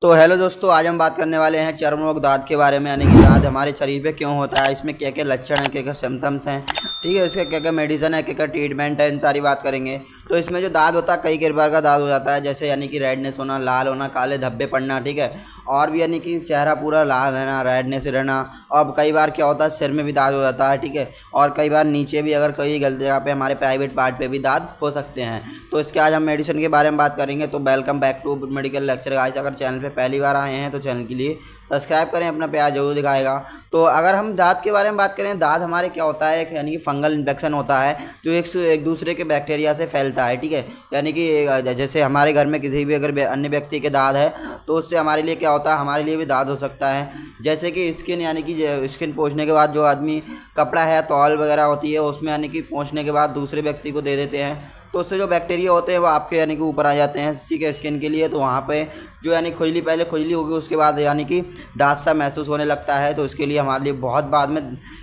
तो हेलो दोस्तों, आज हम बात करने वाले हैं चर्म रोग दाद के बारे में। यानी कि दाद हमारे शरीर पे क्यों होता है, इसमें क्या क्या लक्षण हैं, क्या क्या सिम्टम्स हैं, ठीक है, इसका क्या क्या मेडिसिन है, क्या क्या ट्रीटमेंट है, इन सारी बात करेंगे। तो इसमें जो दाद होता है कई प्रकार का दाद हो जाता है, जैसे यानी कि रेडनेस होना, लाल होना, काले धब्बे पड़ना, ठीक है, और भी यानी कि चेहरा पूरा लाल रहना, रेडनेस रहना। और कई बार क्या होता है सिर में भी दाद हो जाता है, ठीक है, और कई बार नीचे भी, अगर कई गलत जगह पे हमारे प्राइवेट पार्ट पे भी दाद हो सकते हैं। तो इसके आज हम मेडिसिन के बारे में बात करेंगे। तो welcome back to medical lecture guys. अगर चैनल पे पहली बार आए हैं तो चैनल के लिए सब्सक्राइब करें, अपना प्यार जरूर दिखाएगा। तो अगर हम दांत के बारे में बात करें, दांत हमारे क्या होता है, एक यानी कि फंगल इन्फेक्शन होता है जो एक दूसरे के बैक्टीरिया से फैलता है, ठीक है। यानी कि जैसे हमारे घर में किसी भी अगर अन्य व्यक्ति के दांत है तो उससे हमारे लिए क्या होता है, हमारे लिए भी दांत हो सकता है। जैसे कि स्किन, यानी कि स्किन पोंछने के बाद जो आदमी कपड़ा है, तौल वगैरह होती है, उसमें यानी कि पोंछने के बाद दूसरे व्यक्ति को दे देते हैं, तो उससे जो बैक्टीरिया होते हैं वो आपके यानी कि ऊपर आ जाते हैं किसी के स्किन के लिए। तो वहाँ पे जो यानी खुजली, पहले खुजली होगी, उसके बाद यानी कि दांत सा महसूस होने लगता है। तो इसके लिए हमारे लिए बहुत बाद में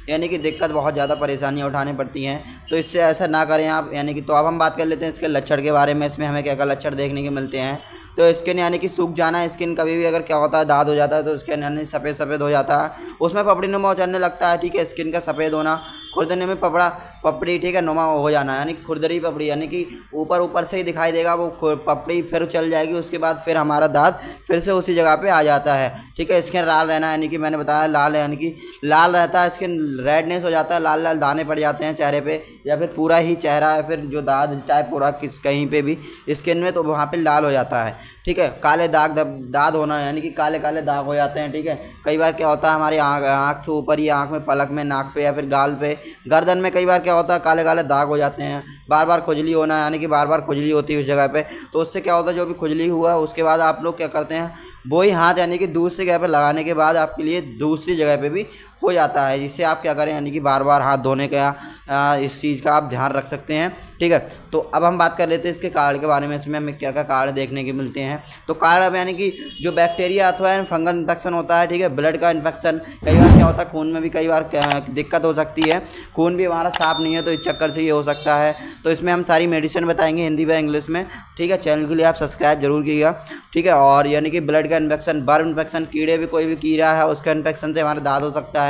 यानी कि दिक्कत, बहुत ज़्यादा परेशानियाँ उठानी पड़ती हैं। तो इससे ऐसा ना करें आप, यानी कि। तो अब हम बात कर लेते हैं इसके लक्षण के बारे में। इसमें हमें क्या क्या लक्षण देखने के मिलते हैं। तो स्किन यानी कि सूख जाना, स्किन कभी भी अगर क्या होता है दाद हो जाता है तो स्किन यानी सफ़ेद सफ़ेद हो जाता है, उसमें पपड़ी नुमा उचलने लगता है, ठीक है। स्किन का सफ़ेद होना, खुरदने में पपड़ी, ठीक है, नुमा हो जाना, यानी खुरदरी पपड़ी, यानी कि ऊपर से ही दिखाई देगा वो पपड़ी, फिर चल जाएगी, उसके बाद फिर हमारा दांत फिर से उसी जगह पे आ जाता है, ठीक है। स्किन लाल रहना, यानी कि मैंने बताया लाल, यानी कि लाल रहता है, स्किन रेडनेस हो जाता है, लाल लाल दाने पड़ जाते हैं चेहरे पे, या फिर पूरा ही चेहरा है, फिर जो दाद टाइप पूरा कहीं पे भी स्किन में, तो वहाँ पे लाल हो जाता है, ठीक है। काले दाद होना, यानी कि काले काले दाग हो जाते हैं, ठीक है। कई बार क्या होता है हमारी आँख से ऊपर ही, आँख में, पलक में, नाक पे, या फिर गाल पे, गर्दन में कई बार क्या होता है काले काले दाग हो जाते हैं। बार बार खुजली होना, यानी कि बार बार खुजली होती है उस जगह पे। तो उससे क्या होता है, जो भी खुजली हुआ है उसके बाद आप लोग क्या करते हैं, वही हाथ यानी कि दूसरी जगह पे लगाने के बाद आपके लिए दूसरी जगह पे भी हो जाता है, जिससे आप क्या करें, यानी कि बार बार हाथ धोने का इस चीज़ का आप ध्यान रख सकते हैं, ठीक है। तो अब हम बात कर लेते हैं इसके कारण के बारे में। इसमें हमें क्या क्या कारण देखने के मिलते हैं। तो कारण अब यानी कि जो बैक्टीरिया अथवा फंगल इन्फेक्शन होता है, ठीक है, ब्लड का इन्फेक्शन, कई बार क्या होता है खून में भी कई बार दिक्कत हो सकती है, खून भी हमारा साफ नहीं है, तो इस चक्कर से ये हो सकता है। तो इसमें हम सारी मेडिसिन बताएंगे हिंदी व इंग्लिश में, ठीक है। चैनल के लिए आप सब्सक्राइब जरूर कीजिएगा, ठीक है। और यानी कि ब्लड का इन्फेक्शन, बर्न इन्फेक्शन, कीड़े भी, कोई भी कीड़ा है उसका इन्फेक्शन से हमारा दाद हो सकता है।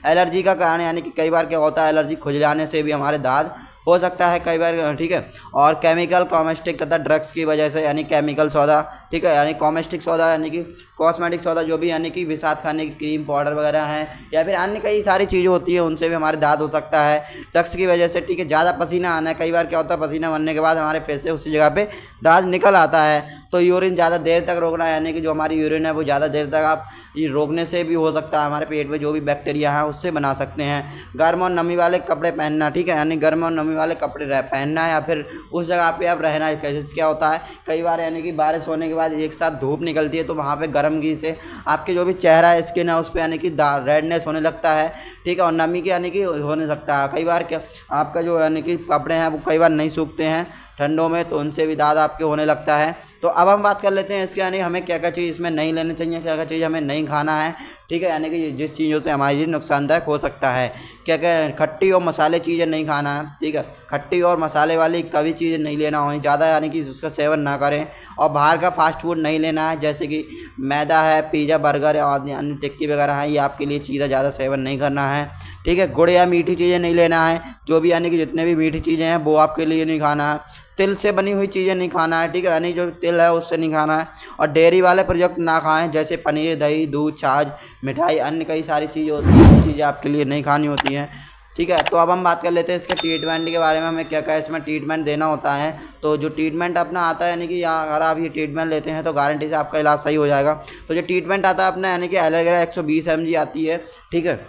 एलर्जी का कारण, यानी कि कई बार क्या होता है एलर्जी खुजलाने से भी हमारे दाद हो सकता है कई बार, ठीक है। और केमिकल, कॉमेस्टिक तथा ड्रग्स की वजह से, यानी केमिकल सौदा, ठीक है, यानी कॉमेस्टिक सौदा, यानी कि कॉस्मेटिक सौदा, जो भी यानी कि विषाक्त खाने की क्रीम पाउडर वगैरह हैं, या फिर अन्य कई सारी चीज़ें होती हैं, उनसे भी हमारे दाद हो सकता है। ड्रग्स की वजह से, ठीक है, ज़्यादा पसीना आना है, कई बार क्या होता है पसीना बनने के बाद हमारे फेस से उसी जगह पे दाद निकल आता है। तो यूरिन ज़्यादा देर तक रोकना, यानी कि जो हमारी यूरिन है वो ज़्यादा देर तक आप ये रोकने से भी हो सकता है, हमारे पेट में जो भी बैक्टीरिया हैं उससे बना सकते हैं। गर्म और नमी वाले कपड़े पहनना, ठीक है, यानी गर्म और नमी वाले कपड़े पहनना, या फिर उस जगह पे आप रहना। कैसे क्या होता है कई बार, यानी कि बारिश होने के बाद एक साथ धूप निकलती है, तो वहाँ पे गर्म घी से आपके जो भी चेहरा है, स्किन है, उस पर यानी कि रेडनेस होने लगता है, ठीक है, और नमी के यानी कि होने सकता है। कई बार क्या आपका जो यानी कि कपड़े हैं वो कई बार नहीं सूखते हैं ठंडों में, तो उनसे भी दाद आपके होने लगता है। तो अब हम बात कर लेते हैं इसके, यानी हमें क्या क्या चीज़ इसमें नहीं लेनी चाहिए, क्या क्या चीज़ हमें नहीं खाना है, ठीक है, यानी कि जिस चीज़ों से हमारे लिए नुकसानदायक हो सकता है। क्या क्या खट्टी और मसाले चीज़ें नहीं खाना है, ठीक है, खट्टी और मसाले वाली कभी चीज़ें नहीं लेना होनी ज़्यादा, यानी कि उसका सेवन ना करें। और बाहर का फास्ट फूड नहीं लेना है, जैसे कि मैदा है, पिज़्ज़ा, बर्गर और अन्य टिक्की वगैरह है, ये आपके लिए चीज़ें ज़्यादा सेवन नहीं करना है, ठीक है। गुड़ या मीठी चीज़ें नहीं लेना है, जो भी यानी कि जितने भी मीठी चीज़ें हैं वो आपके लिए नहीं खाना है। तिल से बनी हुई चीज़ें नहीं खाना है, ठीक है, यानी जो तिल है उससे नहीं खाना है। और डेयरी वाले प्रोडक्ट ना खाएं, जैसे पनीर, दही, दूध, छाछ, मिठाई, अन्य कई सारी चीज़ें होती हैं, वो चीज़ें आपके लिए नहीं खानी होती हैं, ठीक है। तो अब हम बात कर लेते हैं इसके ट्रीटमेंट के बारे में। हमें क्या क्या इसमें ट्रीटमेंट देना होता है। तो जो ट्रीटमेंट अपना आता है, यानी कि अगर आप ये ट्रीटमेंट लेते हैं तो गारंटी से आपका इलाज सही हो जाएगा। तो जो ट्रीटमेंट आता है अपना, यानी कि एलोवेरा 120 mg आती है, ठीक है।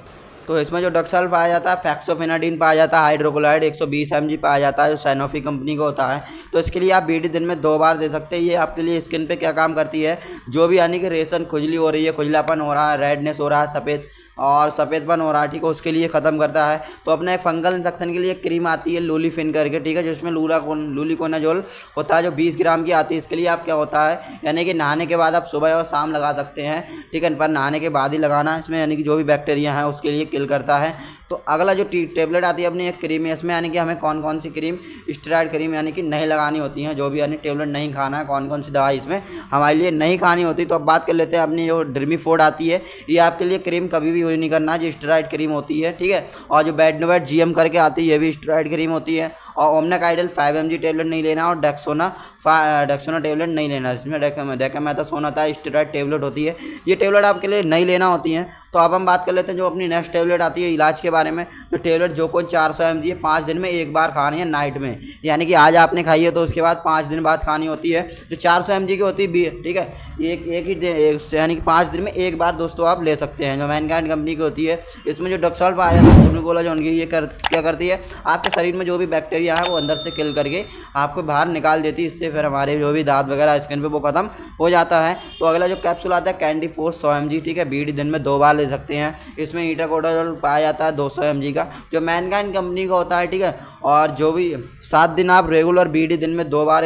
तो इसमें जो डक्सल पाया जाता है, फैक्सोफेनाडिन पाया जाता है, हाइड्रोक्लोराइड 120 mg पाया जाता है, जो सैनोफी कंपनी का होता है। तो इसके लिए आप बीडी दिन में 2 बार दे सकते हैं। ये आपके लिए स्किन पे क्या काम करती है, जो भी यानी कि रेशन, खुजली हो रही है, खुजलापन हो रहा है, रेडनेस हो रहा है, सफ़ेद और सफ़ेदपन हो रहा है, ठीक है, उसके लिए ख़त्म करता है। तो अपने फंगल इन्फेक्शन के लिए एक क्रीम आती है लूलीफिन करके, ठीक है, जिसमें लूलिकोनाजोल होता है, जो 20 ग्राम की आती है। इसके लिए आप क्या होता है, यानी कि नहाने के बाद आप सुबह और शाम लगा सकते हैं, ठीक है, पर नहाने के बाद ही लगाना है इसमें, यानी कि जो भी बैक्टीरिया हैं उसके लिए किल करता है। तो अगला जो टेबलेट आती है अपनी एक क्रीम है, इसमें यानी कि हमें कौन कौन सी क्रीम, स्टेरॉइड क्रीम यानी कि नहीं लगानी होती हैं, जो भी यानी टेबलेट नहीं खाना है, कौन कौन सी दवाई इसमें हमारे लिए नहीं खानी होती। तो अब बात कर लेते हैं अपनी जो ड्रिमीफोर्ड आती है, ये आपके लिए क्रीम कभी भी यूज नहीं करना, जो स्टेरॉइड क्रीम होती है, ठीक है। और जो बेडनोवेट जीएम करके आती है, ये भी स्टेरॉइड क्रीम होती है। और ओमनाकाइडल 5 mg टेबलेट नहीं लेना, और डेक्सोना टेबलेट नहीं लेना, इसमें डेक्सामेथासोन आता है, स्टेरॉइड टेबलेट होती है, ये टेबलेट आपके लिए नहीं लेना होती हैं। तो अब हम बात कर लेते हैं जो अपनी नेक्स्ट टेबलेट आती है इलाज के बारे में। जो टेबलेट जो कोई 400 mg है, 5 दिन में एक बार खानी है नाइट में, यानी कि आज आपने खाई है तो उसके बाद 5 दिन बाद खानी होती है। जो 400 mg की होती है, ठीक है, एक ही दिन, यानी कि 5 दिन में एक बार दोस्तों आप ले सकते हैं। जो मैनकाइंड कंपनी की होती है, इसमें जो डॉक्सॉल पाया जाता है, ग्लूकोलाजोन की, ये क्या करती है, आपके शरीर में जो भी बैक्टीरिया है वो अंदर से किल करके आपको बाहर निकाल देती है। इससे फिर हमारे जो भी दांत वगैरह स्किन पे वो खत्म हो जाता है। तो अगला जो कैप्सूल आता है कैंडी फोर्स 100 mg, ठीक है, बीडी दिन में 2 बार ले सकते हैं। इसमें ईटाकोडाजोल पाया जाता है 200 mg का, जो मैनकाइंड कंपनी का होता है, ठीक है। और जो भी 7 दिन आप रेगुलर बीडी दिन में 2 बार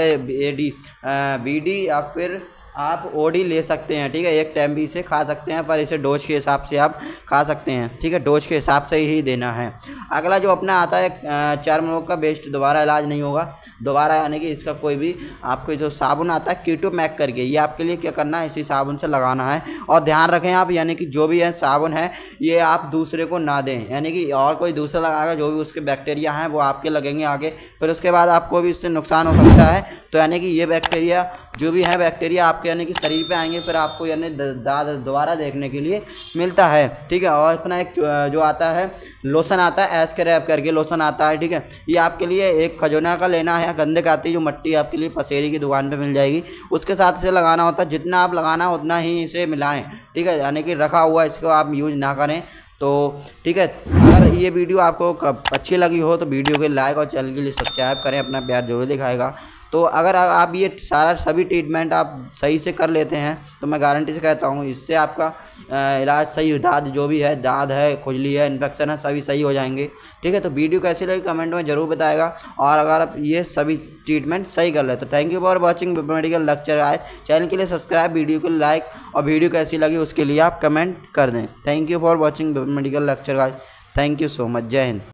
बीडी या फिर आप ओडी ले सकते हैं, ठीक है, एक टाइम भी इसे खा सकते हैं, पर इसे डोज के हिसाब से आप खा सकते हैं, ठीक है, डोज के हिसाब से ही देना है। अगला जो अपना आता है चर्म रोग का बेस्ट, दोबारा इलाज नहीं होगा दोबारा, यानी कि इसका कोई भी आपको जो साबुन आता है कीटोमैक करके, ये आपके लिए क्या करना है, इसी साबुन से लगाना है। और ध्यान रखें आप, यानी कि जो भी है साबुन है ये आप दूसरे को ना दें, यानी कि और कोई दूसरा लगाएगा, जो भी उसके बैक्टीरिया हैं वो आपके लगेंगे आगे, फिर उसके बाद आपको भी इससे नुकसान हो सकता है। तो यानी कि ये बैक्टीरिया जो भी है बैक्टीरिया आपके यानी कि शरीर पे आएंगे, फिर आपको यानी दोबारा देखने के लिए मिलता है, ठीक है। और अपना एक जो आता है लोशन आता है एस्क्रैप करके लोशन आता है, ठीक है, ये आपके लिए एक खजोना का लेना है, गंदे का आती है जो मट्टी आपके लिए पसेरी की दुकान पे मिल जाएगी, उसके साथ इसे लगाना होता है। जितना आप लगाना उतना ही इसे मिलाएं, ठीक है, यानी कि रखा हुआ इसको आप यूज ना करें। तो ठीक है, अगर ये वीडियो आपको अच्छी लगी हो तो वीडियो को लाइक और चैनल के लिए सब्सक्राइब करें, अपना प्यार जरूर दिखाएगा। तो अगर आप ये सभी ट्रीटमेंट आप सही से कर लेते हैं तो मैं गारंटी से कहता हूँ इससे आपका इलाज सही, दाद जो भी है, दाद है, खुजली है, इन्फेक्शन है, सभी सही हो जाएंगे, ठीक है। तो वीडियो कैसी लगी कमेंट में ज़रूर बताएगा, और अगर आप ये सभी ट्रीटमेंट सही कर ले तो thank you for watching medical lecture guys. Channel के लिए सब्सक्राइब, वीडियो को लाइक, और वीडियो कैसी लगी उसके लिए आप कमेंट कर दें। Thank you for watching medical lecture guys. Thank you so much. जय हिंद।